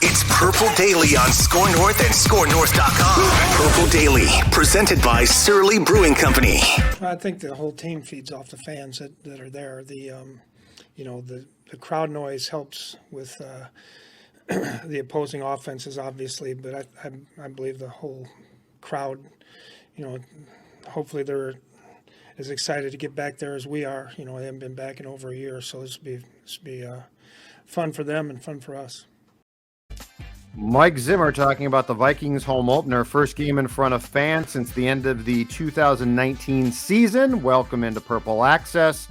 It's Purple Daily on Score North and ScoreNorth.com. Purple Daily, presented by Surly Brewing Company. I think the whole team feeds off the fans that are there. The crowd noise helps with the opposing offenses, obviously, but I believe the whole crowd, hopefully they're as excited to get back there as we are. They haven't been back in over a year, so this will be fun for them and fun for us. Mike Zimmer talking about the Vikings home opener, first game in front of fans since the end of the 2019 season. Welcome into Purple Access,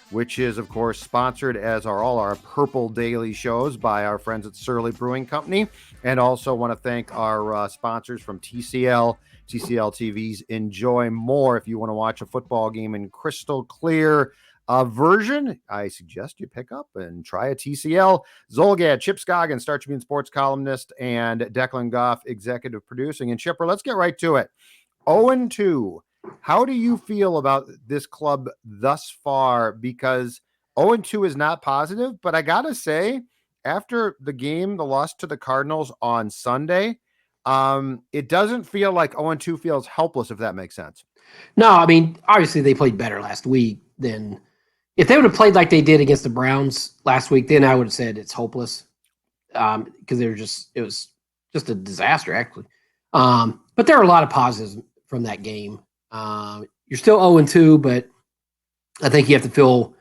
which is, of course, sponsored, as are all our Purple Daily shows, by our friends at Surly Brewing Company. And also want to thank our sponsors from TCL TVs. Enjoy more. If you want to watch a football game in crystal clear version, I suggest you pick up and try a TCL. Zolgad, Chip Scoggin, Star Tribune sports columnist, and Declan Goff, executive producing. And Chipper, let's get right to it. 0-2. How do you feel about this club thus far? Because 0-2 is not positive, but I got to say, after the game, the loss to the Cardinals on Sunday, it doesn't feel like 0-2 feels helpless, if that makes sense. No, I mean, obviously they played better last week than if they would have played like they did against the Browns last week, then I would have said it's hopeless. Because it was just a disaster, actually. But there are a lot of positives from that game. You're still 0-2, but I think you have to feel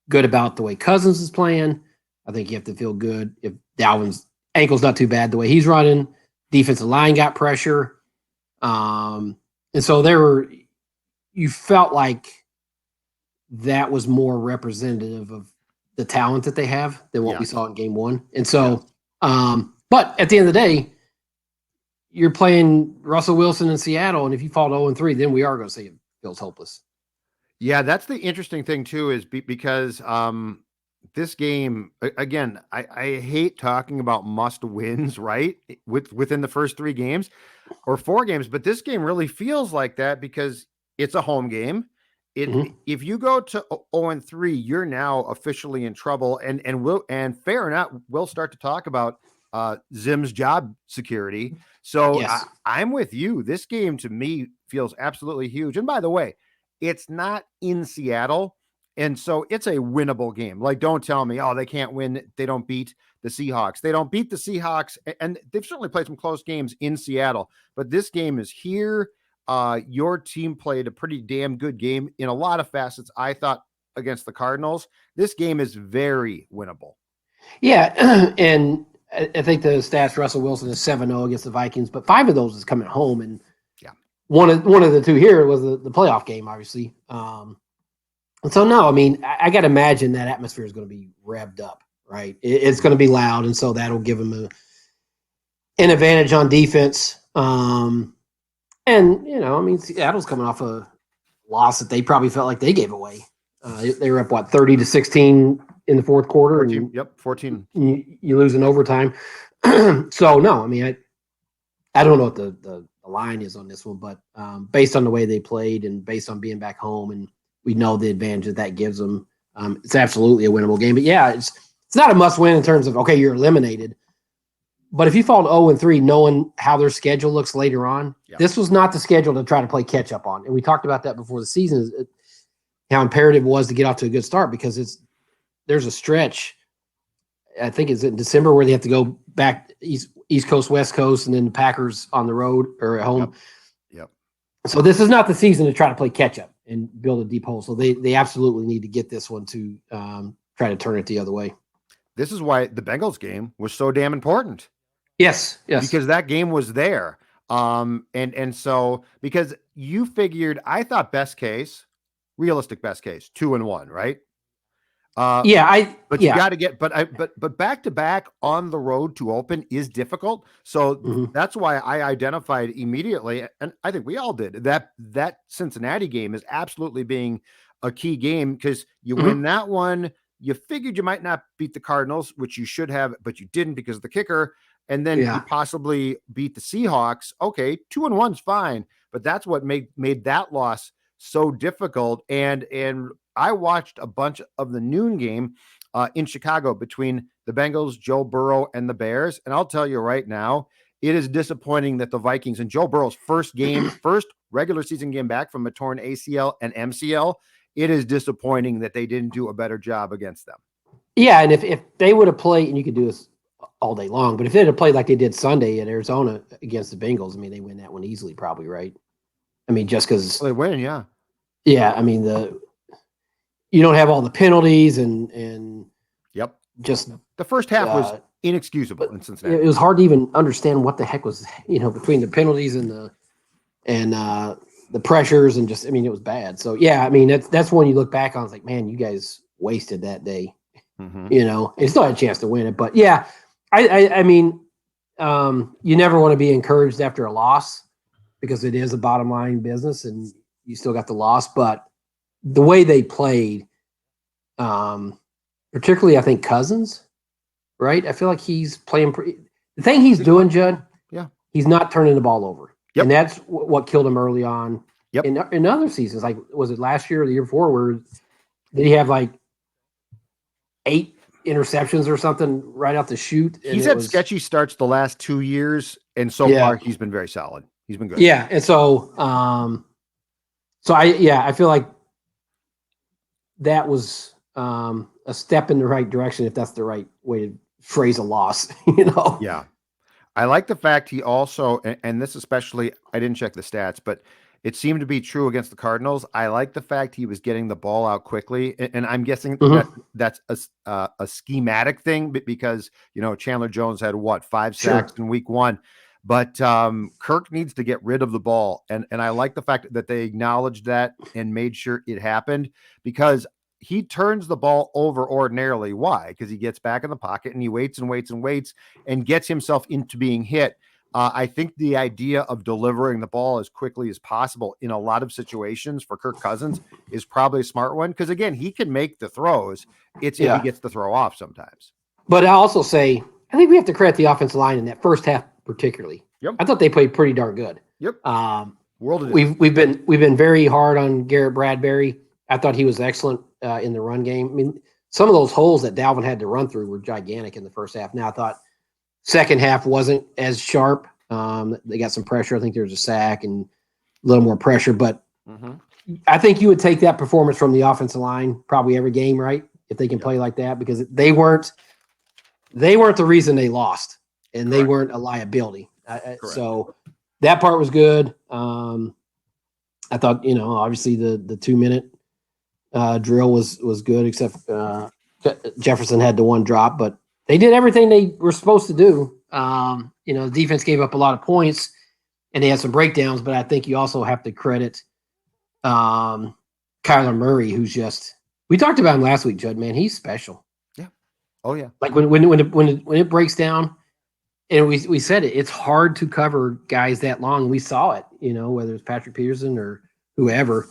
good about the way Cousins is playing. I think you have to feel good if Dalvin's ankle's not too bad the way he's running. Defensive line got pressure. And so you felt like that was more representative of the talent that they have than what we saw in game one. And so, but at the end of the day, you're playing Russell Wilson in Seattle, and if you fall to 0-3, then we are going to say it feels hopeless. Yeah, that's the interesting thing too, is because this game, again, I hate talking about must wins, right? Within the first 3 games or 4 games, but this game really feels like that because it's a home game. If you go to 0-3, you're now officially in trouble, and fair or not, we'll start to talk about Zim's job security. So yes. I'm with you. This game to me feels absolutely huge. And by the way, it's not in Seattle. And so it's a winnable game. Like, don't tell me, they can't win. They don't beat the Seahawks. They don't beat the Seahawks. And they've certainly played some close games in Seattle, but this game is here. Your team played a pretty damn good game in a lot of facets, I thought, against the Cardinals. This game is very winnable. Yeah. And I think the stats, Russell Wilson is 7-0 against the Vikings, but 5 of those is coming home. And one of the 2 here was the playoff game, obviously. And so, no, I mean, I got to imagine that atmosphere is going to be revved up, right? It's going to be loud, and so that'll give them an advantage on defense. And, I mean, Seattle's coming off a loss that they probably felt like they gave away. They were up, 30-16 in the fourth quarter. 14. You lose in overtime. So, no, I mean, I don't know what the line is on this one, but based on the way they played and based on being back home, and we know the advantage that gives them, it's absolutely a winnable game. But, yeah, it's not a must-win in terms of, okay, you're eliminated. But if you fall to 0-3, knowing how their schedule looks later on, this was not the schedule to try to play catch-up on. And we talked about that before the season, how imperative it was to get off to a good start, because there's a stretch, I think it's in December, where they have to go back East Coast, West Coast, and then the Packers on the road or at home. Yep. So this is not the season to try to play catch-up and build a deep hole. So they absolutely need to get this one to try to turn it the other way. This is why the Bengals game was so damn important. Yes. Because that game was there. And so, because you figured, I thought realistic best case, 2-1, right? You got to get, but back to back on the road to open is difficult. So that's why I identified immediately, and I think we all did, that Cincinnati game is absolutely being a key game, because you win that one. You figured you might not beat the Cardinals, which you should have, but you didn't because of the kicker. And then you possibly beat the Seahawks. Okay, 2-1's fine, but that's what made that loss so difficult. And I watched a bunch of the noon game. in Chicago between the Bengals, Joe Burrow, and the Bears. And I'll tell you right now, it is disappointing that the Vikings and Joe Burrow's first regular season game back from a torn ACL and MCL, it is disappointing that they didn't do a better job against them. Yeah, and if they would have played, and you could do this all day long, but if they'd have played like they did Sunday at Arizona against the Bengals, I mean, they win that one easily, probably, right? I mean, just because they win, yeah. Yeah, I mean, you don't have all the penalties and yep, just the first half was inexcusable in Cincinnati. It was hard to even understand what the heck was, between the penalties and the pressures and just, I mean, it was bad. So yeah, I mean, that's when you look back on, it's like, man, you guys wasted that day. And still had a chance to win it. But yeah, I mean, you never want to be encouraged after a loss because it is a bottom line business and you still got the loss. But the way they played, particularly I think Cousins, right? I feel like he's playing the thing he's doing, Judd. Yeah, he's not turning the ball over, yep. And that's what killed him early on. Yep. In other seasons, like was it last year or the year before, where did he have like 8 interceptions or something right out the chute? He's had sketchy starts the last 2 years, and so far he's been very solid. He's been good. Yeah, and so I feel like that was a step in the right direction, if that's the right way to phrase a loss. Yeah, I like the fact he also, and this especially, I didn't check the stats, but it seemed to be true against the Cardinals. I like the fact he was getting the ball out quickly, and I'm guessing that's a schematic thing because Chandler Jones had 5 sacks in week 1, but Kirk needs to get rid of the ball, and I like the fact that they acknowledged that and made sure it happened because he turns the ball over ordinarily. Why? Because he gets back in the pocket and he waits and waits and waits and gets himself into being hit. I think the idea of delivering the ball as quickly as possible in a lot of situations for Kirk Cousins is probably a smart one because, again, he can make the throws. It's if he gets the throw off sometimes. But I also say, I think we have to credit the offensive line in that first half particularly. Yep. I thought they played pretty darn good. Yep. We've been very hard on Garrett Bradbury. I thought he was excellent in the run game. I mean, some of those holes that Dalvin had to run through were gigantic in the first half. Now I thought second half wasn't as sharp. They got some pressure. I think there was a sack and a little more pressure, but I think you would take that performance from the offensive line probably every game, right? If they can play like that, because they weren't the reason they lost, and they weren't a liability. So that part was good. I thought, obviously the 2-minute drill was good, except Jefferson had the one drop, but they did everything they were supposed to do. The defense gave up a lot of points and they had some breakdowns, but I think you also have to credit Kyler Murray, who's we talked about him last week, Judd, man, he's special. Yeah. Oh yeah. Like when it breaks down, and we said it's hard to cover guys that long. We saw it, whether it's Patrick Peterson or whoever.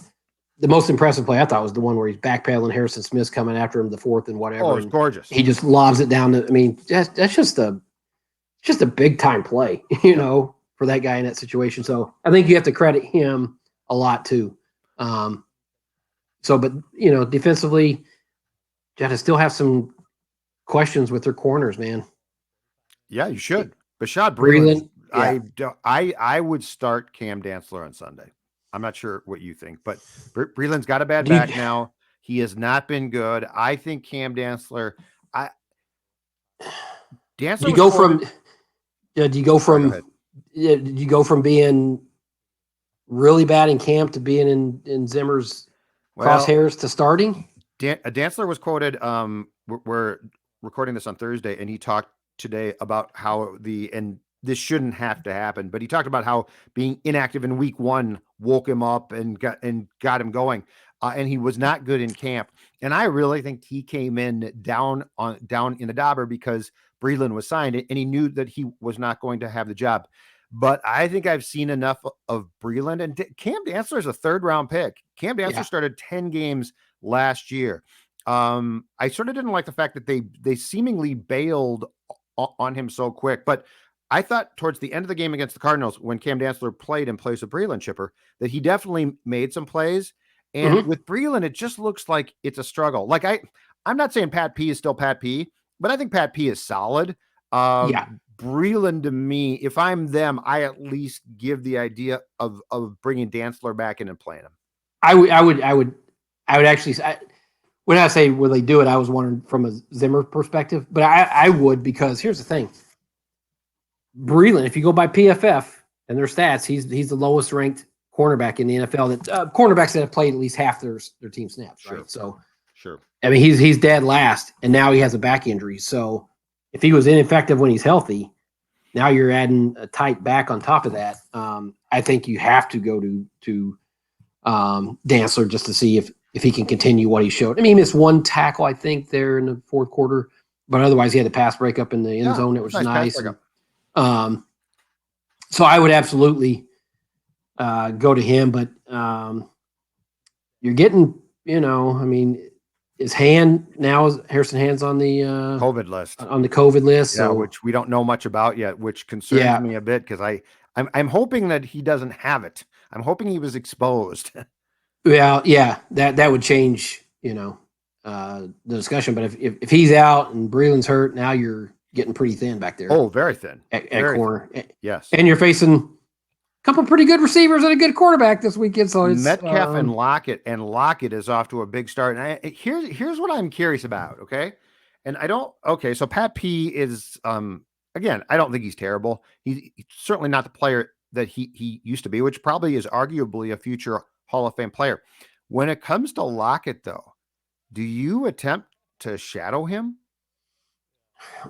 The most impressive play I thought was the one where he's backpedaling. Harrison Smith's coming after him, the 4th and whatever. Oh, it's gorgeous. He just lobs it down. That's just a big time play, for that guy in that situation. So I think you have to credit him a lot too. But defensively, got to still have some questions with their corners, man. Yeah, you should. Bashad Breeland. I would start Cam Dantzler on Sunday. I'm not sure what you think, but Breeland's got a bad back now. He has not been good. I think Cam Dantzler. Do you go from being really bad in camp to being in Zimmer's crosshairs to starting? Dantzler was quoted. We're recording this on Thursday, and he talked today about how and this shouldn't have to happen, but he talked about how being inactive in week 1 woke him up and got him going. And he was not good in camp. And I really think he came in down in the dauber because Breeland was signed and he knew that he was not going to have the job. But I think I've seen enough of Breeland, and Cam Dantzler is a 3rd-round pick. Cam Dantzler started 10 games last year. I sort of didn't like the fact that they seemingly bailed on him so quick, but I thought towards the end of the game against the Cardinals, when Cam Dantzler played in place of Breeland, Chipper, that he definitely made some plays. And with Breeland, it just looks like it's a struggle. Like I'm not saying Pat P is still Pat P, but I think Pat P is solid. Yeah. Breland, to me, if I'm them, I at least give the idea of bringing Dantzler back in and playing him. I would actually. When I say will they do it, I was wondering from a Zimmer perspective, but I would, because here's the thing. Breland, if you go by PFF and their stats, he's the lowest ranked cornerback in the NFL. That cornerbacks that have played at least half their team snaps, Sure. right? So, sure. I mean, he's dead last, and now he has a back injury. So, if he was ineffective when he's healthy, now you're adding a tight back on top of that. I think you have to go to Dantzler just to see if he can continue what he showed. I mean, he missed one tackle, I think, there in the fourth quarter, but otherwise he had a pass breakup in the end zone. It was nice. So I would absolutely go to him, but you're getting, I mean, Harrison Hand's on the COVID list. On the COVID list, yeah, so, which we don't know much about yet, which concerns me a bit, because I'm hoping that he doesn't have it. I'm hoping he was exposed. Well, yeah, that would change, the discussion. But if he's out and Breland's hurt, now you're getting pretty thin back there. Oh, very thin at very corner. Thin. Yes, and you're facing a couple pretty good receivers and a good quarterback this weekend. So it's Metcalf and Lockett is off to a big start. And here's what I'm curious about. Okay, and so Pat P is again, I don't think he's terrible. He's certainly not the player that he used to be, which probably is arguably a future Hall of Fame player. When it comes to Lockett, though, do you attempt to shadow him?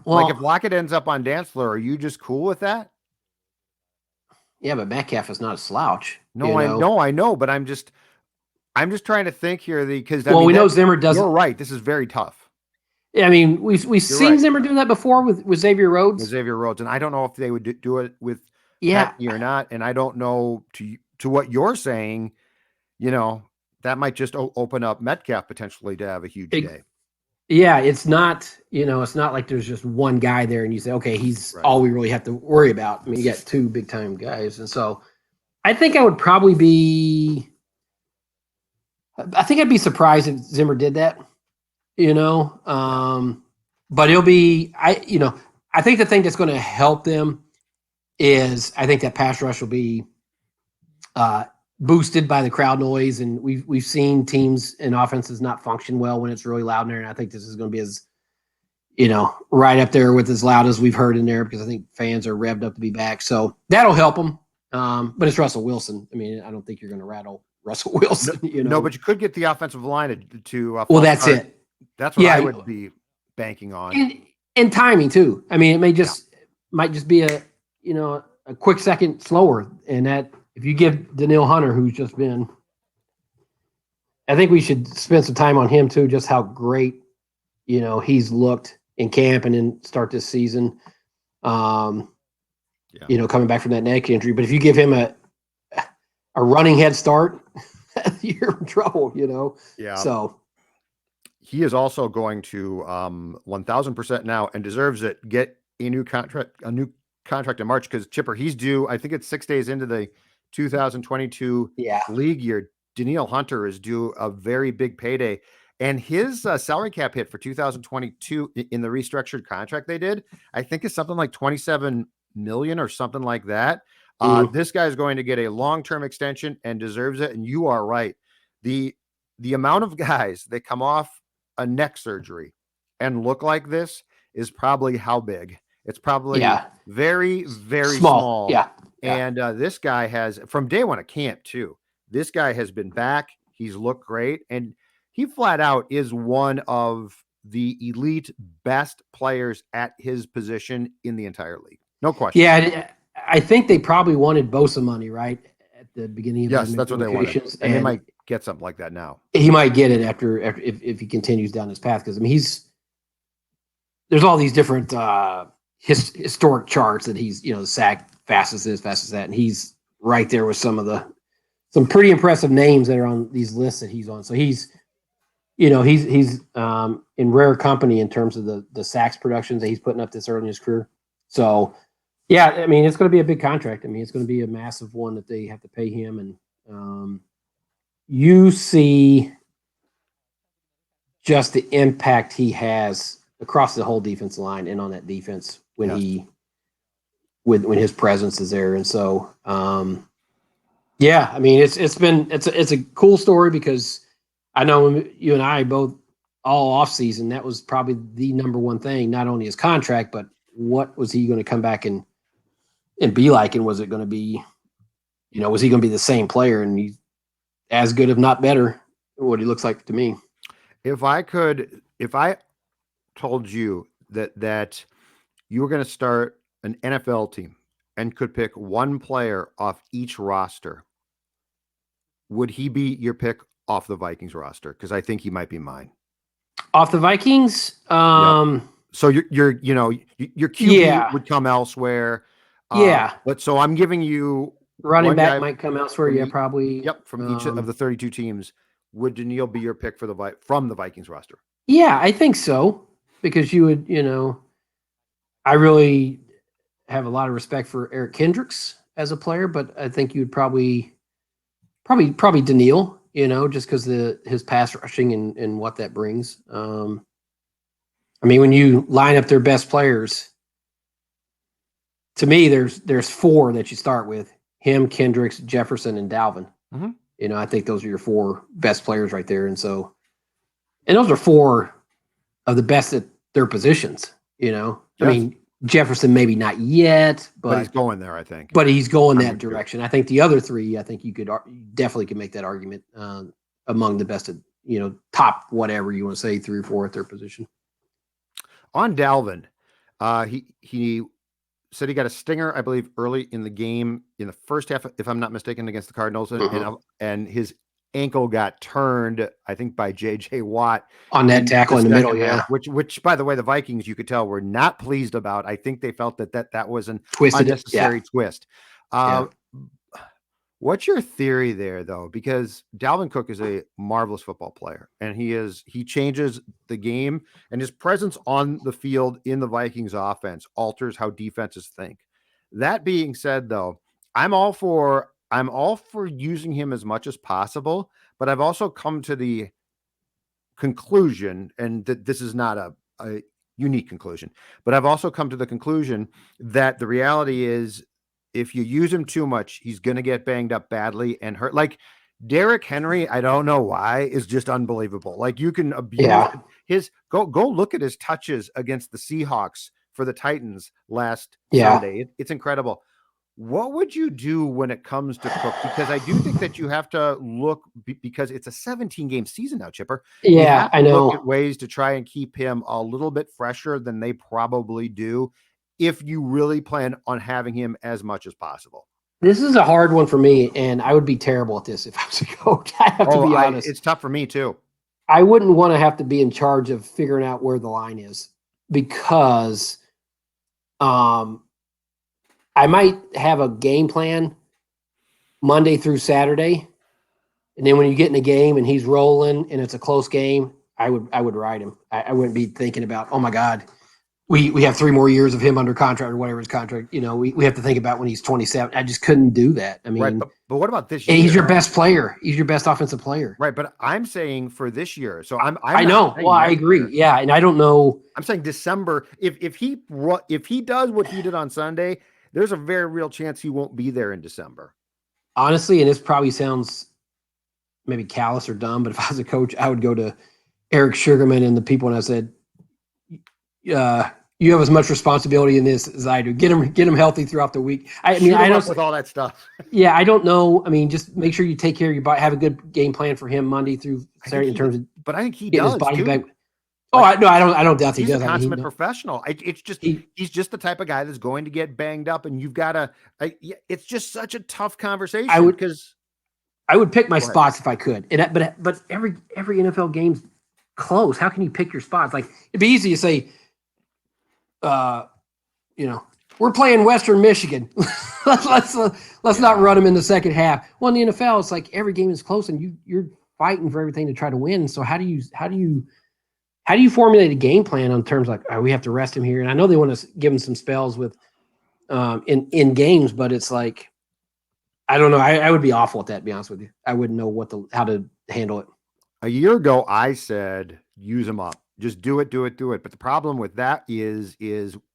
Well, like if Lockett ends up on Dantzler, are you just cool with that? Yeah, but Metcalf is not a slouch. No, I know, but I'm just trying to think here because we know Zimmer doesn't. You're right. This is very tough. Yeah, I mean, we've seen Zimmer do that before with Xavier Rhodes. And I don't know if they would do it with Pat P or not. And I don't know to what you're saying. That might just open up Metcalf potentially to have a huge day. Yeah, it's not, it's not like there's just one guy there and you say, okay, he's all we really have to worry about. I mean, you got two big time guys. And so I think I would probably I'd be surprised if Zimmer did that, but it'll be, I think the thing that's going to help them is I think that pass rush will be, boosted by the crowd noise, and we've seen teams and offenses not function well when it's really loud in there. And I think this is going to be as, right up there with as loud as we've heard in there, because I think fans are revved up to be back. So that'll help them. But it's Russell Wilson. I mean, I don't think you're going to rattle Russell Wilson. No, but you could get the offensive line to well, that's start. it. That's what I would be banking on. And timing too. I mean, it might just be a quick second slower, and that. If you give Danielle Hunter, who's just been, I think we should spend some time on him too, just how great, he's looked in camp and then start this season, coming back from that neck injury. But if you give him a running head start, you're in trouble, Yeah. So he is also going to 1,000% now and deserves it. Get a new contract in March, because Chipper, he's due. I think it's 6 days into the 2022 league year. Danielle Hunter is due a very big payday, and his salary cap hit for 2022 in the restructured contract they did, I think, is something like 27 million or something like that. This guy is going to get a long-term extension and deserves it. And you are right. The amount of guys that come off a neck surgery and look like this is probably how big? It's probably very, very small. Yeah. And this guy has, from day one of camp too, this guy has been back. He's looked great. And he flat out is one of the elite best players at his position in the entire league. No question. Yeah. I think they probably wanted Bosa money, right? At the beginning of yes, that's what they wanted. And they might get something like that now. He might get it after if he continues down his path. Because, I mean, there's all these different historic charts that he's, sack fastest this, fastest that, and he's right there with some pretty impressive names that are on these lists that he's on. So he's in rare company in terms of the sacks productions that he's putting up this early in his career. So yeah, I mean, it's going to be a big contract. I mean, it's going to be a massive one that they have to pay him. And you see just the impact he has across the whole defense line and on that defense when when his presence is there. And so, yeah, I mean, it's a cool story because I know you and I both all off season, that was probably the number one thing, not only his contract, but what was he going to come back and be like? And was it going to be, was he going to be the same player? And he's as good, if not better, what he looks like to me. If I told you that you were going to start an NFL team and could pick one player off each roster, would he be your pick off the Vikings roster? Because I think he might be mine. Off the Vikings? Yep. So your QB would come elsewhere. But so I'm giving you running back might come elsewhere. Probably. Yep. From each of the 32 teams, would Danielle be your pick for from the Vikings roster? Yeah, I think so. Because you would, I really have a lot of respect for Eric Kendricks as a player, but I think you'd probably Danielle, just because his pass rushing and what that brings. I mean, when you line up their best players, to me, there's four that you start with: him, Kendricks, Jefferson, and Dalvin. Mm-hmm. I think those are your four best players right there, and those are four of the best at their positions. Yes. I mean, Jefferson maybe not yet, but he's going there, I think. But he's going that direction. I think the other three, I think you definitely could make that argument among the best at, top whatever you want to say, 3 or 4 at their position. On Dalvin, he said he got a stinger, I believe, early in the game in the first half, if I'm not mistaken, against the Cardinals, and his ankle got turned, I think, by J.J. Watt on that tackle in the middle, half, which, by the way, the Vikings, you could tell, were not pleased about. I think they felt that was an unnecessary twist. What's your theory there, though? Because Dalvin Cook is a marvelous football player, and he changes the game, and his presence on the field in the Vikings offense alters how defenses think. That being said, though, I'm all for using him as much as possible, but I've also come to the conclusion, and that this is not a unique conclusion, but I've also come to the conclusion that the reality is, if you use him too much, he's going to get banged up badly and hurt. Like Derrick Henry, I don't know why, is just unbelievable. Like, you can abuse his go look at his touches against the Seahawks for the Titans last Sunday. It's incredible. What would you do when it comes to Cook? Because I do think that you have to look, because it's a 17-game season now, Chipper. Yeah, I know. Look at ways to try and keep him a little bit fresher than they probably do, if you really plan on having him as much as possible. This is a hard one for me, and I would be terrible at this if I was a coach. I have to be honest. It's tough for me too. I wouldn't want to have to be in charge of figuring out where the line is, because I might have a game plan Monday through Saturday, and then when you get in a game and he's rolling and it's a close game, I would ride him. I wouldn't be thinking about, oh my God, we have 3 more years of him under contract or whatever his contract. We have to think about when he's 27. I just couldn't do that. I mean, right, but what about this year? He's your best player. He's your best offensive player. Right, but I'm saying for this year. So I know. Well, I agree. Year. Yeah, and I don't know. I'm saying December. If he does what he did on Sunday, there's a very real chance he won't be there in December. Honestly, and this probably sounds maybe callous or dumb, but if I was a coach, I would go to Eric Sugarman and the people and I said, you have as much responsibility in this as I do. Get him healthy throughout the week. I don't with all that stuff. Yeah, I don't know. I mean, just make sure you take care of your body. Have a good game plan for him Monday through Saturday in terms of. But I think he does his body too. Back. Oh, I don't doubt he does. He's a consummate professional. It's just he's just the type of guy that's going to get banged up, and you've got to. It's just such a tough conversation. I would pick my spots if I could, but every NFL game's close. How can you pick your spots? Like, it'd be easy to say. We're playing Western Michigan. let's not run them in the second half. Well, in the NFL, it's like every game is close, and you're fighting for everything to try to win. So how do you formulate a game plan on terms like, we have to rest him here? And I know they want to give him some spells with in games, but it's like, I don't know. I would be awful at that, to be honest with you. I wouldn't know how to handle it. A year ago, I said use him up. Just do it. But the problem with that is,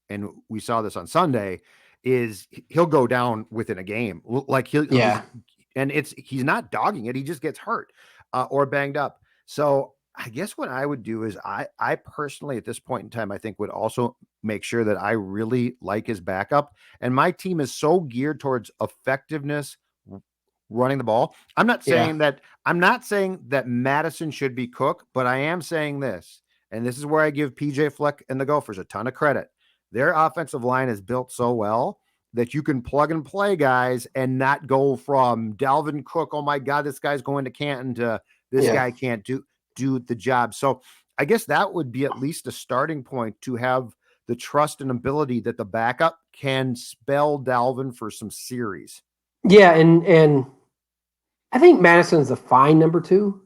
and we saw this on Sunday, is he'll go down within a game. Like he's not dogging it. He just gets hurt or banged up. So I guess what I would do is I personally at this point in time, I think would also make sure that I really like his backup. And my team is so geared towards effectiveness running the ball. I'm not saying that Madison should be Cook, but I am saying this, and this is where I give PJ Fleck and the Gophers a ton of credit. Their offensive line is built so well that you can plug and play guys and not go from Dalvin Cook, oh my God, this guy's going to Canton, to this guy can't do the job. So I guess that would be at least a starting point to have the trust and ability that the backup can spell Dalvin for some series. Yeah, and I think Madison's a fine number 2,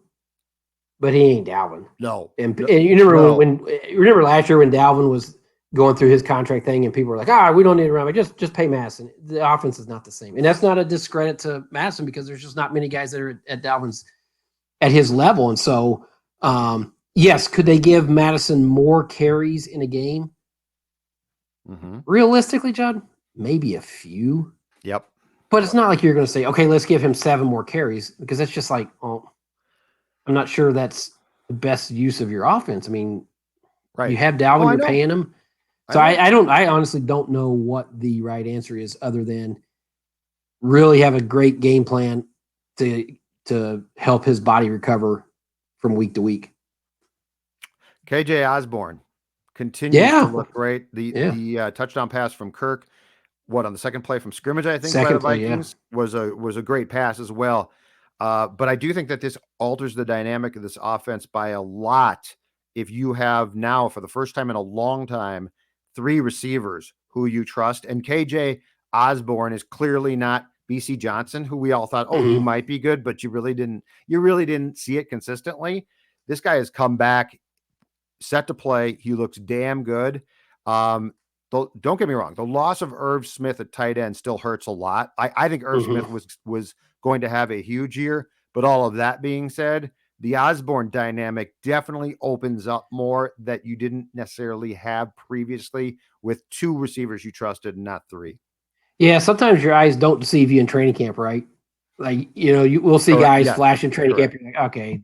but he ain't Dalvin. No. And you remember when remember last year when Dalvin was going through his contract thing and people were like, we don't need to run. Just pay Madison. The offense is not the same. And that's not a discredit to Madison because there's just not many guys that are at Dalvin's at his level. And so, yes, could they give Madison more carries in a game? Mm-hmm. Realistically, Judd, maybe a few. Yep. But it's not like you're going to say, okay, let's give him 7 more carries, because that's just like, I'm not sure that's the best use of your offense. I mean, you have Dalvin, you're paying him. So I honestly don't know what the right answer is other than really have a great game plan to help his body recover from week to week. KJ Osborn continues to look great. The touchdown pass from Kirk, on the second play from scrimmage, I think, by the Vikings was a great pass as well. But I do think that this alters the dynamic of this offense by a lot. If you have now, for the first time in a long time, 3 receivers who you trust, and KJ Osborn is clearly not BC Johnson, who we all thought, he might be good, but you really didn't see it consistently. This guy has come back, set to play. He looks damn good. Don't get me wrong. The loss of Irv Smith at tight end still hurts a lot. I think Irv Smith was going to have a huge year, but all of that being said, the Osborn dynamic definitely opens up more that you didn't necessarily have previously with 2 receivers you trusted and not 3. Yeah, sometimes your eyes don't deceive you in training camp, right? Like, we'll see guys flash in training camp. You're like, okay,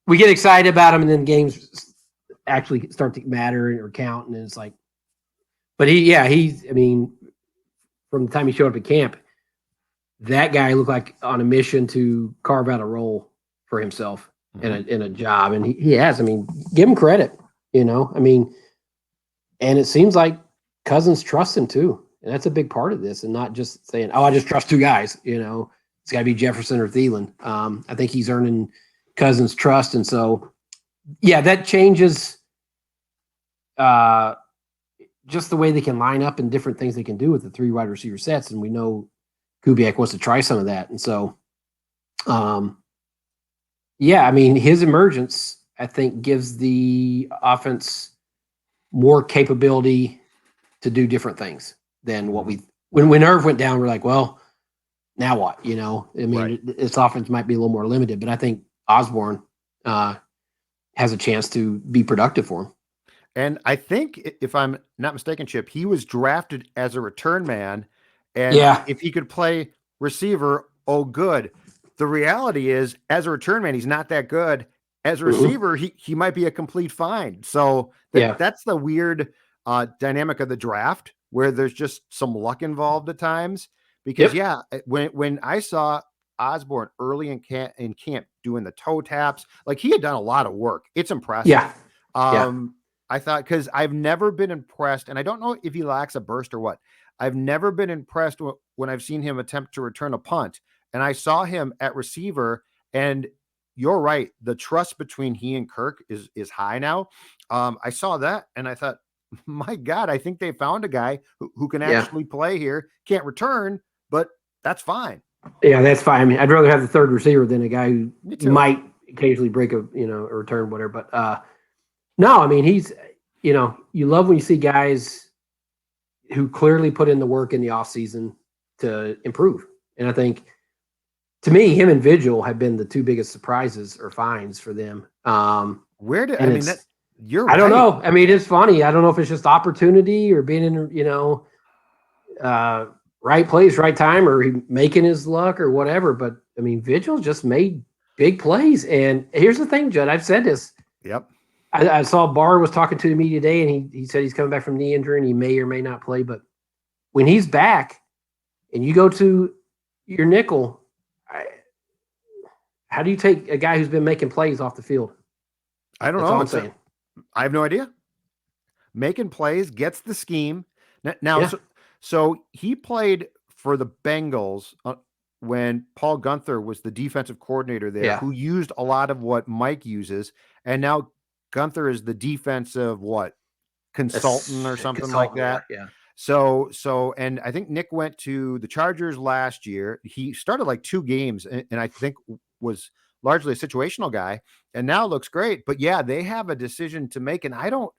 we get excited about them, and then games actually start to matter or count, and it's like, but I mean, from the time he showed up at camp, that guy looked like on a mission to carve out a role for himself in a job, and he has. I mean, give him credit, I mean, and it seems like Cousins trusts him too, and that's a big part of this, and not just saying, I just trust 2 guys. It's got to be Jefferson or Thielen. I think he's earning Cousins' trust, and so that changes just the way they can line up and different things they can do with the 3 wide receiver sets, and we know Kubiak wants to try some of that, and so. I mean, his emergence, I think, gives the offense more capability to do different things than what when Irv went down, we're like, well, now what? I mean, this offense might be a little more limited, but I think Osborn has a chance to be productive for him. And I think, if I'm not mistaken, Chip, he was drafted as a return man, and if he could play receiver, good. The reality is, as a return man, he's not that good. As a receiver, he might be a complete find. So that's the weird dynamic of the draft, where there's just some luck involved at times. Because when I saw Osborn early in camp doing the toe taps, like, he had done a lot of work. It's impressive. I thought, because I've never been impressed, and I don't know if he lacks a burst or what. I've never been impressed when I've seen him attempt to return a punt. And I saw him at receiver, and you're right. The trust between he and Kirk is high now. I saw that, and I thought, my God, I think they found a guy who can actually play here. Can't return, but that's fine. Yeah, that's fine. I mean, I'd rather have the 3rd receiver than a guy who might occasionally break a return, whatever. But no, I mean, he's, you love when you see guys who clearly put in the work in the offseason to improve. And I think, to me, him and Vigil have been the 2 biggest surprises or finds for them. And you're I don't right. know. I mean, it's funny. I don't know if it's just opportunity or being in, right place, right time, or making his luck or whatever. But I mean, Vigil just made big plays. And here's the thing, Judd. I've said this. Yep. I saw Barr was talking to me today, and he said he's coming back from knee injury and he may or may not play. But when he's back and you go to your nickel, how do you take a guy who's been making plays off the field? I don't That's know. all I'm saying. I have no idea. Making plays, gets the scheme. Now, Yeah. so he played for the Bengals when Paul Gunther was the defensive coordinator there, who used a lot of what Mike uses. And now Gunther is the defensive consultant or something like that. Yeah. So, and I think Nick went to the Chargers last year. He started like 2 games and I think was largely a situational guy and now looks great. But yeah, they have a decision to make. And I don't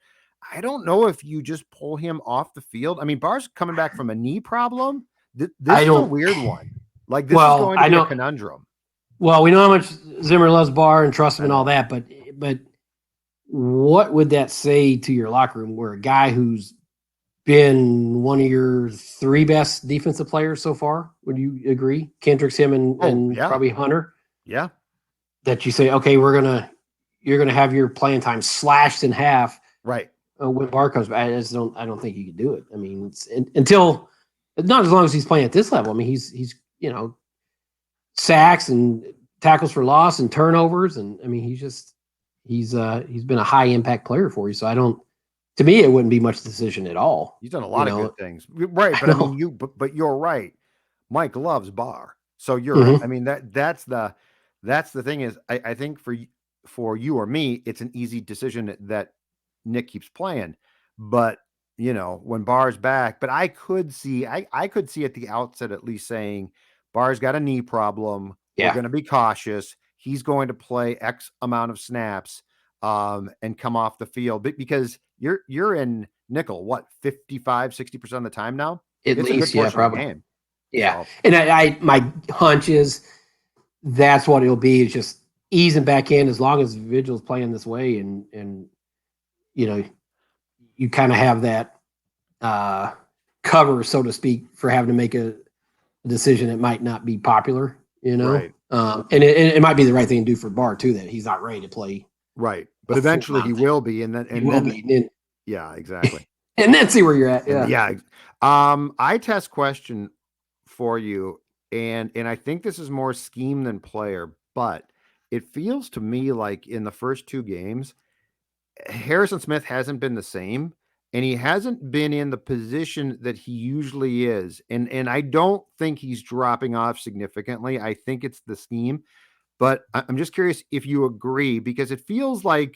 know if you just pull him off the field. I mean, Barr's coming back from a knee problem. This is a weird one. Like this is going to be a conundrum. Well, we know how much Zimmer loves Barr and trusts him and all that, but what would that say to your locker room where a guy who's been one of your 3 best defensive players so far? Would you agree? Kendricks, him, and probably Hunter. Yeah. That you say, okay, you're gonna have your playing time slashed in half. Right. When Barr comes back, I don't think you can do it. I mean, it's until not as long as he's playing at this level. I mean, he's sacks and tackles for loss and turnovers, and I mean, he's been a high impact player for you. So to me, it wouldn't be much decision at all. He's done a lot of good things, right? But I mean, but you're right. Mike loves Barr, so you're. Mm-hmm. I mean that's the thing is I think for you or me, it's an easy decision that Nick keeps playing, but when Barr's back, but I could see at the outset at least saying Barr's got a knee problem. Yeah. We're going to be cautious. He's going to play X amount of snaps and come off the field because you're in nickel, 55-60% of the time now? At least, yeah, probably. Game. Yeah. So. And my hunch is that's what it'll be, is just easing back in as long as Vigil's playing this way and you kind of have that cover, so to speak, for having to make a decision that might not be popular, Right. And it might be the right thing to do for Barr too, that he's not ready to play. Right. But eventually he will be. And then, yeah, exactly. And then see where you're at. Yeah. Yeah. Eye test question for you. And I think this is more scheme than player, but it feels to me like in the first 2 games, Harrison Smith hasn't been the same, and he hasn't been in the position that he usually is. And I don't think he's dropping off significantly. I think it's the scheme, but I'm just curious if you agree, because it feels like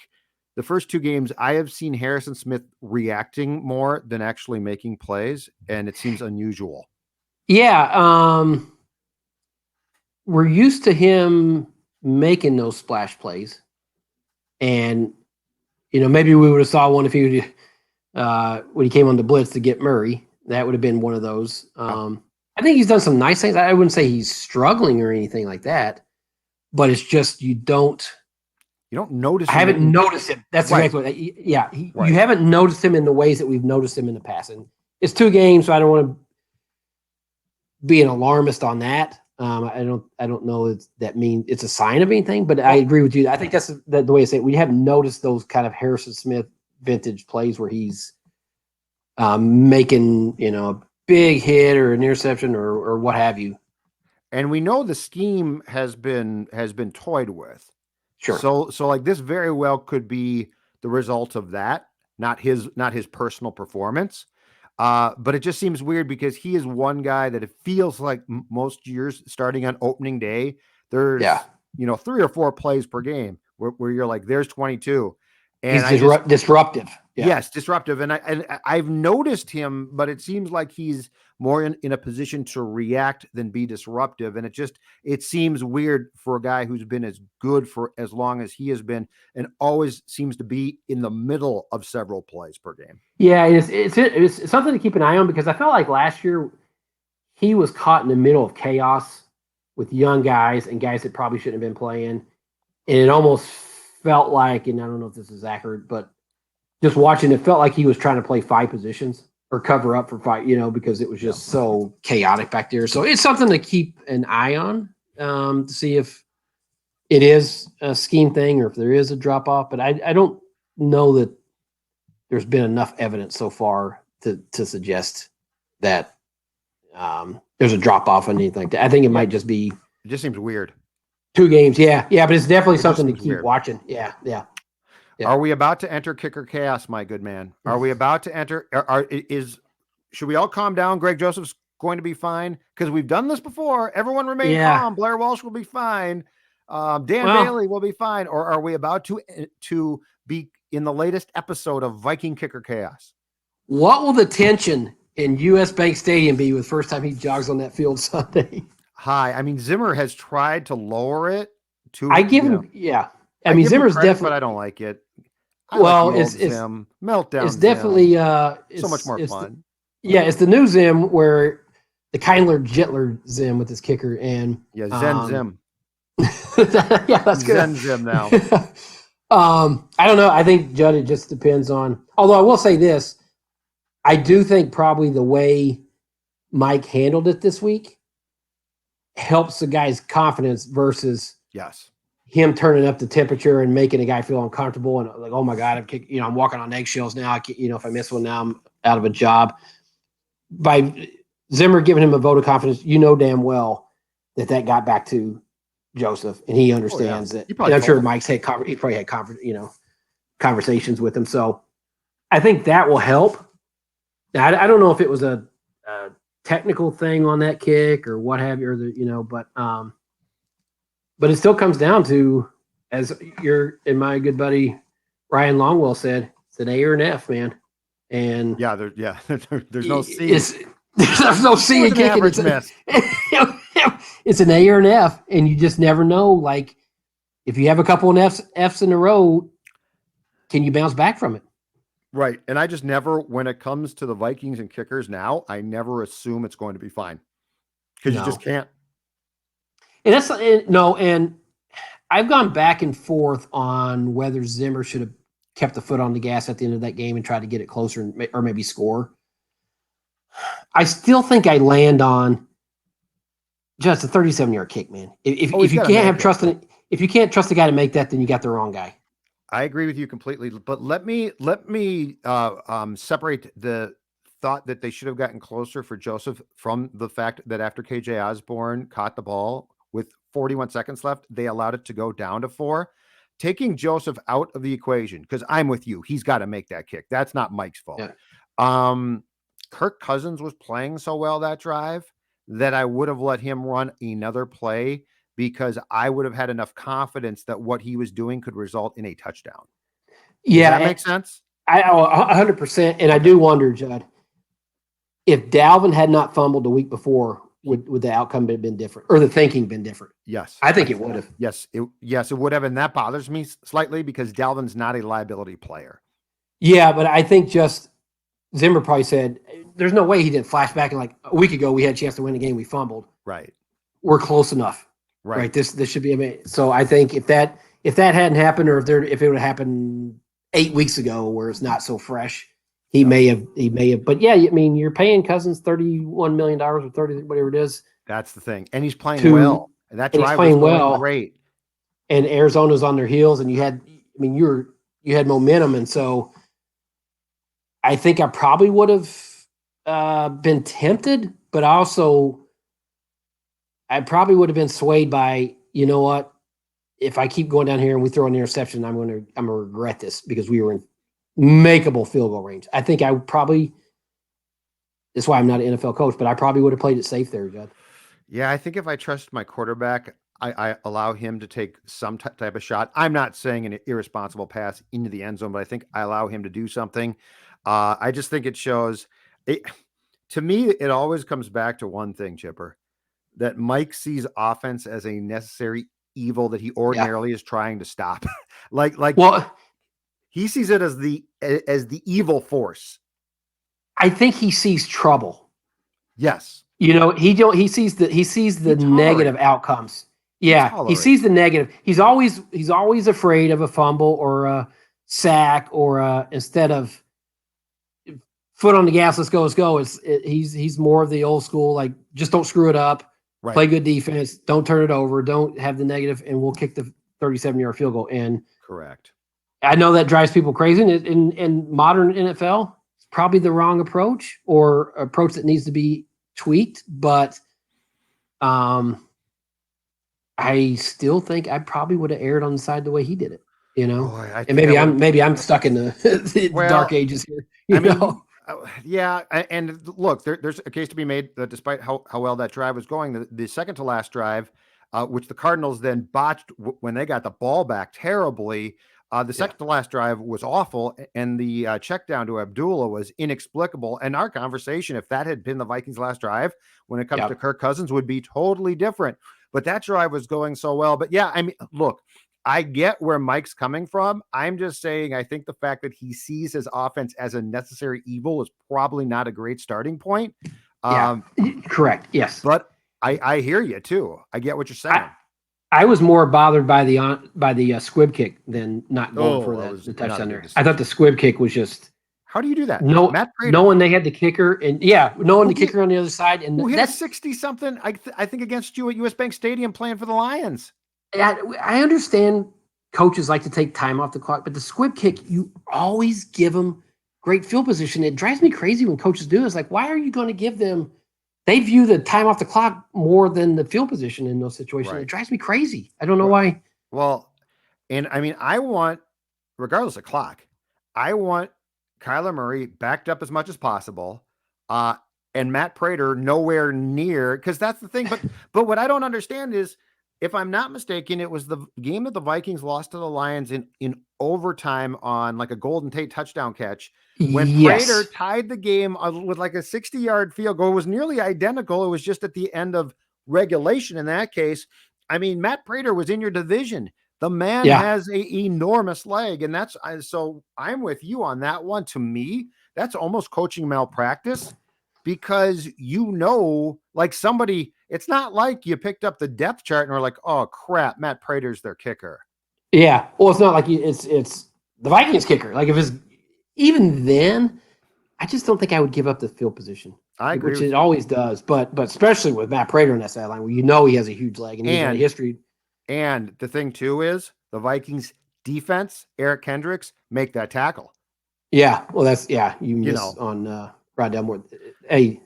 the first 2 games I have seen Harrison Smith reacting more than actually making plays, and it seems unusual. Yeah. We're used to him making those splash plays, and maybe we would have saw one if he would, when he came on the blitz to get Murray. That would have been one of those. I think he's done some nice things. I wouldn't say he's struggling or anything like that, but it's just you don't notice. I haven't noticed him. That's right. Exactly what. Right. You haven't noticed him in the ways that we've noticed him in the past, and it's 2 games, so I don't want to be an alarmist on that. I don't know that means it's a sign of anything, but I agree with you. I think that's the way I say it. We haven't noticed those kind of Harrison Smith vintage plays where he's making, a big hit or an interception or what have you. And we know the scheme has been toyed with. Sure. So like this very well could be the result of that, not his personal performance. But it just seems weird because he is one guy that it feels like most years starting on opening day, there's 3 or 4 plays per game where you're like, there's 22. And he's disruptive. Yeah. Yes, disruptive. And I've noticed him, but it seems like he's more in a position to react than be disruptive. And it seems weird for a guy who's been as good for as long as he has been and always seems to be in the middle of several plays per game. Yeah, it's something to keep an eye on, because I felt like last year he was caught in the middle of chaos with young guys and guys that probably shouldn't have been playing. And it almost felt like, and I don't know if this is accurate, but just watching it felt like he was trying to play 5 positions or cover up for 5, because it was just so chaotic back there. So it's something to keep an eye on, to see if it is a scheme thing or if there is a drop off. But I don't know that there's been enough evidence so far to suggest that there's a drop off on anything like that. I think it might just be. It just seems weird. 2 games, yeah, but it's definitely something to keep weird. watching. Yeah. Yeah. Are we about to enter kicker chaos, my good man? Are we about to enter? Should we all calm down? Greg Joseph's going to be fine because we've done this before. Everyone remain calm. Blair Walsh will be fine. Dan Bailey will be fine. Or are we about to be in the latest episode of Viking kicker chaos? What will the tension in US Bank Stadium be with first time he jogs on that field Sunday? High. I mean, Zimmer has tried to lower it to. I give him, yeah. I mean, Zimmer's definitely, but I don't like it. It's Zim. Meltdown. It's definitely so much more fun. It's the new Zim where the Kindler Jettler Zim with his kicker and Zen Zim. Yeah, that's good. Zen Zim now. I don't know. I think Judd, it just depends on. Although I will say this, I do think probably the way Mike handled it this week helps the guy's confidence versus him turning up the temperature and making a guy feel uncomfortable and like, oh my God, I'm walking on eggshells now. If I miss one now, I'm out of a job. By Zimmer giving him a vote of confidence, damn well that got back to Joseph, and he understands that. I'm sure Mike's he probably had conversations with him. So I think that will help. Now, I don't know if it was a technical thing on that kick or what have you, but it still comes down to, as my good buddy Ryan Longwell said, it's an A or an F, man. And there's no C. There's no C in kicking. It's an A or an F, and you just never know. Like, if you have a couple of Fs in a row, can you bounce back from it? Right. And I just never, when it comes to the Vikings and kickers now, I never assume it's going to be fine because you just can't. And I've gone back and forth on whether Zimmer should have kept the foot on the gas at the end of that game and tried to get it closer or maybe score. I still think I land on just a 37-yard kick, man. If you can't have trust in it, if you can't trust the guy to make that, then you got the wrong guy. I agree with you completely, but let me separate the thought that they should have gotten closer for Joseph from the fact that after KJ Osborn caught the ball with 41 seconds left, they allowed it to go down to 4. Taking Joseph out of the equation, because I'm with you, he's got to make that kick. That's not Mike's fault. Yeah. Kirk Cousins was playing so well that drive that I would have let him run another play because I would have had enough confidence that what he was doing could result in a touchdown. Yeah. Does that make sense? 100%. And I do wonder, Judd, if Dalvin had not fumbled the week before, would the outcome have been different or the thinking been different? Yes. I think it would have. Yes, it would have. And that bothers me slightly because Dalvin's not a liability player. Yeah, but I think just Zimmer probably said, there's no way he didn't flash back and like a week ago we had a chance to win the game, we fumbled. Right. We're close enough. Right. This should be amazing. So I think if that hadn't happened, or if it would have happened 8 weeks ago where it's not so fresh, he may have. But yeah, I mean, you're paying Cousins $31 million or 30, whatever it is. That's the thing, and he's playing well. And that drive was going great. And Arizona's on their heels, and you had momentum, and so I think I probably would have been tempted, but also I probably would have been swayed by, you know what, if I keep going down here and we throw an interception, I'm gonna regret this because we were in makeable field goal range. I think I would probably. That's why I'm not an NFL coach, but I probably would have played it safe there, Judd. Yeah, I think if I trust my quarterback, I allow him to take some type of shot. I'm not saying an irresponsible pass into the end zone, but I think I allow him to do something. I just think it shows. To me, it always comes back to one thing, Chipper, that Mike sees offense as a necessary evil that he ordinarily is trying to stop. Well, he sees it as the evil force. I think he sees trouble. Yes. He sees the negative outcomes, Yeah, he sees the negative. He's always afraid of a fumble or a sack or instead of foot on the gas, let's go. He's more of the old school, like just don't screw it up, play good defense, don't turn it over, don't have the negative, and we'll kick the 37-yard field goal. And correct. I know that drives people crazy. In modern NFL, it's probably the wrong approach or approach that needs to be tweaked, but I still think I probably would have erred on the side the way he did it, Boy, and maybe I'm stuck in the dark ages here. Yeah. And look, there's a case to be made that despite how well that drive was going, the second to last drive, which the Cardinals then botched when they got the ball back terribly. The second to last drive was awful, and the check down to Abdullah was inexplicable. And our conversation, if that had been the Vikings' last drive when it comes to Kirk Cousins, would be totally different. But that drive was going so well. But yeah, I mean, look, I get where Mike's coming from. I'm just saying, I think the fact that he sees his offense as a necessary evil is probably not a great starting point. Correct. Yes. But I hear you too. I get what you're saying. I was more bothered by the squib kick than not going for the touchdown there. I thought the squib kick was just. How do you do that? Knowing they had the kicker knowing the kicker on the other side, and that's 60-something. I think against you at US Bank Stadium playing for the Lions. I understand coaches like to take time off the clock, but the squib kick, you always give them great field position. It drives me crazy when coaches do. It's like, why are you going to give them? They view the time off the clock more than the field position in those situations. It drives me crazy. I don't know why. Well, and I mean, I want, regardless of clock, I want Kyler Murray backed up as much as possible, and Matt Prater nowhere near, because that's the thing. But what I don't understand is, if I'm not mistaken, it was the game that the Vikings lost to the Lions in overtime on like a Golden Tate touchdown catch. When Prater tied the game with like a 60-yard field goal, it was nearly identical. It was just at the end of regulation in that case. I mean, Matt Prater was in your division. The man has an enormous leg, and so I'm with you on that one. To me, that's almost coaching malpractice, because like somebody, it's not like you picked up the depth chart and were like, oh crap, Matt Prater's their kicker. Yeah. Well, it's not like it's the Vikings kicker. Like if it's even then, I just don't think I would give up the field position. I agree, which it always does, but especially with Matt Prater on that sideline, where he has a huge leg and he's got a history. And the thing too is the Vikings defense, Eric Kendricks, make that tackle. Yeah. Well, you miss on Rod Delmore. Hey,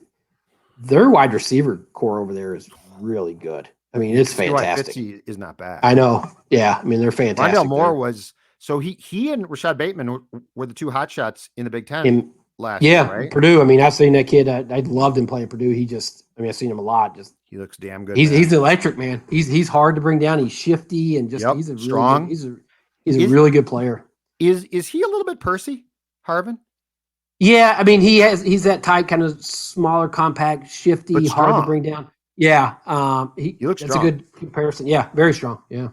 their wide receiver core over there is really good. I mean, it's fantastic. Fitzy is not bad. I know. Yeah. I mean, they're fantastic. Rondell Moore was, so he and Rashad Bateman were the two hot shots in the Big Ten last year, right? Purdue. I mean, I've seen that kid. I loved him playing Purdue. I've seen him a lot. He looks damn good. He's electric, man. He's hard to bring down. He's shifty and he's a strong. He's a really good player. Is he a little bit Percy Harvin? Yeah, I mean he's that type, kind of smaller, compact, shifty, hard to bring down. Yeah, he looks strong. That's a good comparison. Yeah, very strong. Yeah.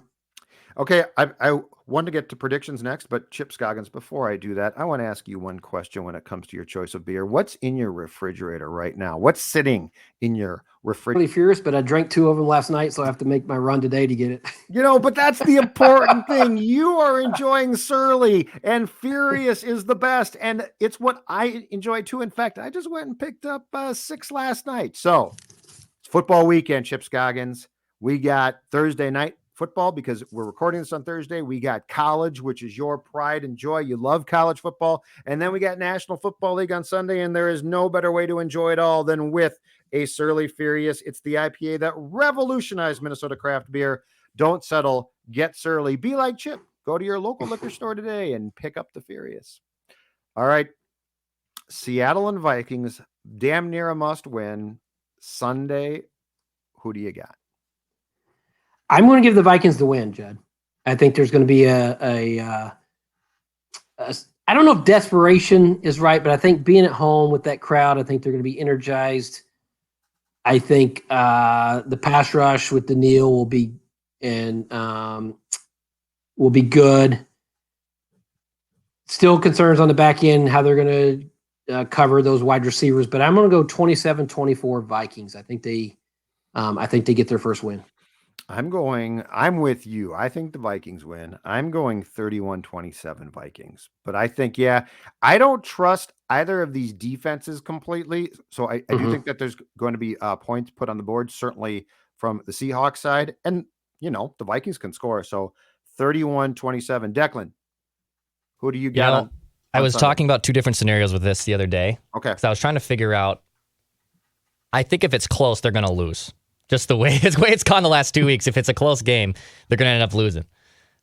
Okay, I want to get to predictions next, but Chip Scoggins, before I do that, I want to ask you one question when it comes to your choice of beer. What's in your refrigerator right now? What's sitting in your refrigerator? Really furious, but I drank 2 of them last night, so I have to make my run today to get it. But that's the important thing. You are enjoying Surly, and Furious is the best, and it's what I enjoy too. In fact, I just went and picked up 6 last night. So it's football weekend, Chip Scoggins. We got Thursday night football because we're recording this on Thursday. We got college, which is your pride and joy. You love college football. And then we got National Football League on Sunday, and there is no better way to enjoy it all than with a Surly Furious. It's the IPA that revolutionized Minnesota craft beer. Don't settle. Get Surly. Be like Chip. Go to your local liquor store today and pick up the Furious. All right. Seattle and Vikings, damn near a must win. Sunday, who do you got? I'm going to give the Vikings the win, Judd. I think there's going to be I don't know if desperation is right, but I think being at home with that crowd, I think they're going to be energized. I think the pass rush with Danielle will be good. Still concerns on the back end, how they're going to cover those wide receivers, but I'm going to go 27-24 Vikings. I think they get their first win. I'm with you. I think the Vikings win. I'm going 31-27 Vikings. But I think, I don't trust either of these defenses completely. So I do think that there's going to be points put on the board, certainly from the Seahawks side. And, the Vikings can score. So 31-27. Declan, who do you got on I was Sunday? talking about two different scenarios with this the other day. Okay. So I was trying to figure out, I think if it's close, they're going to lose. Just the way it's gone the last 2 weeks. If it's a close game, they're going to end up losing.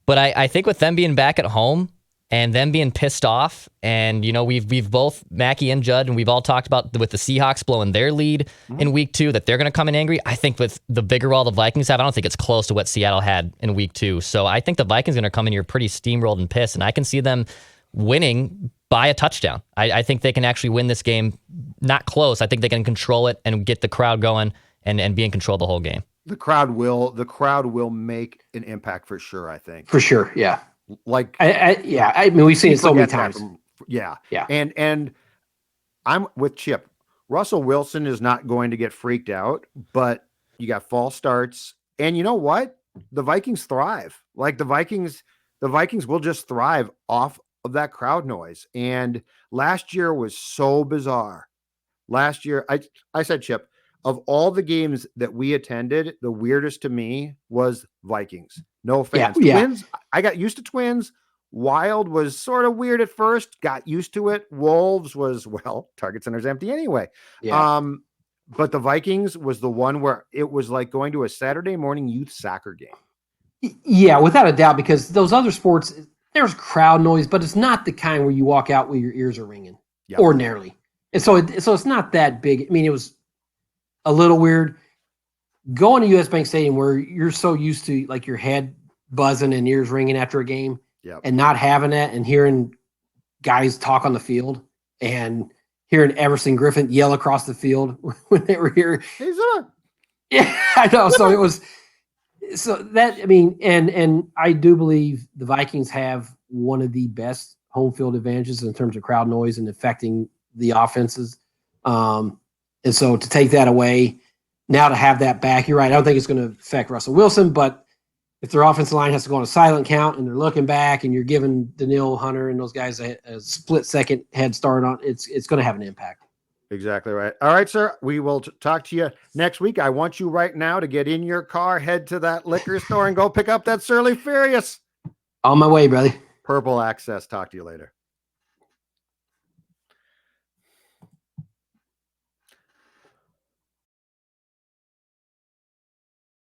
But I think with them being back at home and them being pissed off, and we've both, Mackie and Judd, and we've all talked about with the Seahawks blowing their lead in week 2 that they're going to come in angry. I think with the bigger role the Vikings have, I don't think it's close to what Seattle had in week 2. So I think the Vikings are going to come in here pretty steamrolled and pissed, and I can see them winning by a touchdown. I think they can actually win this game, not close. I think they can control it and get the crowd going and be in control the whole game. The crowd will make an impact for sure, I think. For sure, yeah. Like I mean, we've seen it so many times. Yeah. Yeah. And I'm with Chip. Russell Wilson is not going to get freaked out, but you got false starts. And you know what? The Vikings thrive. Like the Vikings will just thrive off of that crowd noise. And last year was so bizarre. Last year, I said, Chip, of all the games that we attended, the weirdest to me was Vikings. No offense. Yeah. Twins, I got used to Twins. Wild was sort of weird at first, got used to it. Wolves was, Target Center's empty anyway. Yeah. But the Vikings was the one where it was like going to a Saturday morning youth soccer game. Yeah, without a doubt, because those other sports, there's crowd noise, but it's not the kind where you walk out where your ears are ringing ordinarily. And so it's not that big. I mean, it was a little weird. Going to US Bank Stadium where you're so used to like your head buzzing and ears ringing after a game and not having that and hearing guys talk on the field and hearing Everson Griffin yell across the field when they were here. He's on. Yeah, I know. So it was and I do believe the Vikings have one of the best home field advantages in terms of crowd noise and affecting the offenses. And so to take that away, now to have that back, you're right. I don't think it's going to affect Russell Wilson, but if their offensive line has to go on a silent count and they're looking back and you're giving Danielle Hunter and those guys a split second head start on, it's going to have an impact. Exactly right. All right, sir. We will talk to you next week. I want you right now to get in your car, head to that liquor store and go pick up that Surly Furious. On my way, brother. Purple Access. Talk to you later.